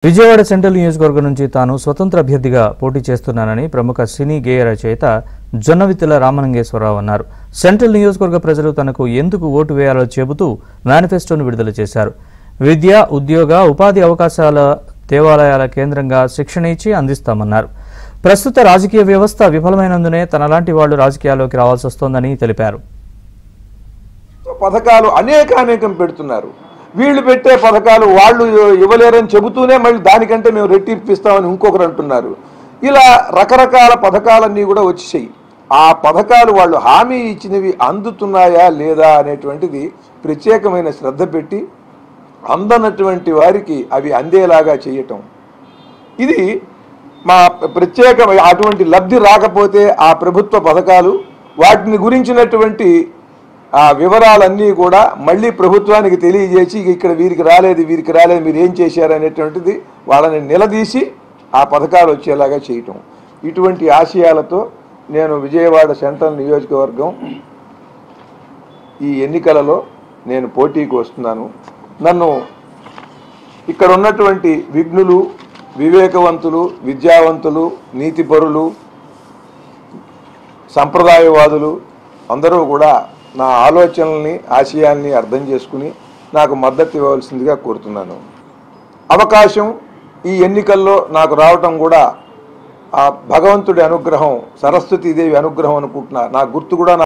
Vijayawada central నియోజకవర్గం నుంచి తాను స్వతంత్ర అభ్యర్థిగా పోటీ చేస్తున్నానని ప్రముఖ సినీ గేయ రచయిత జొన్నవిత్తుల రామలింగేశ్వరరావు అన్నారు. సెంట్రల్ నియోజకవర్గ ప్రజలు తనకు ఎందుకు ఓటు వేయాలో చెబుతూ మేనిఫెస్టోను విడుదల చేశారు. విద్య, ఉద్యోగ, ఉపాధి అవకాశాల దేవాలయాల కేంద్రంగా శిక్షణ ఇచ్చి అందిస్తామన్నారు. ప్రస్తుత రాజకీయ వ్యవస్థ విఫలమైనందునే తనలాంటి వాళ్లు రాజకీయాల్లోకి రావాల్సి వస్తోందని తెలిపారు. పథకాలు అనేకం పెడుతున్నారు. వీళ్ళు పెట్టే పథకాలు వాళ్ళు ఇవ్వలేరని చెబుతూనే మళ్ళీ దానికంటే మేము రెట్టిప్పిస్తామని ఇంకొకరు అంటున్నారు. ఇలా రకరకాల పథకాలన్నీ కూడా వచ్చేసాయి. ఆ పథకాలు వాళ్ళు హామీ ఇచ్చినవి అందుతున్నాయా లేదా అనేటువంటిది ప్రత్యేకమైన శ్రద్ధ పెట్టి అందనటువంటి వారికి అవి అందేలాగా చేయటం, ఇది మా ప్రత్యేక. అటువంటి లబ్ధి రాకపోతే ఆ ప్రభుత్వ పథకాలు వాటిని గురించినటువంటి ఆ వివరాలన్నీ కూడా మళ్ళీ ప్రభుత్వానికి తెలియజేసి ఇక్కడ వీరికి రాలేదు మీరు ఏం చేశారు అనేటువంటిది వాళ్ళని నిలదీసి ఆ పథకాలు వచ్చేలాగా చేయటం, ఇటువంటి ఆశయాలతో నేను విజయవాడ సెంట్రల్ నియోజకవర్గం ఈ ఎన్నికలలో నేను పోటీకి వస్తున్నాను. నన్ను ఇక్కడ ఉన్నటువంటి విఘ్నులు, వివేకవంతులు, విద్యావంతులు, నీతిపరులు, సంప్రదాయవాదులు అందరూ కూడా నా ఆలోచనల్ని, ఆశయాల్ని అర్థం చేసుకుని నాకు మద్దతు ఇవ్వవలసిందిగా కోరుతున్నాను. అవకాశం ఈ ఎన్నికల్లో నాకు రావటం కూడా ఆ భగవంతుడి అనుగ్రహం, సరస్వతీదేవి అనుగ్రహం అనుకుంటున్నా. నా గుర్తు కూడా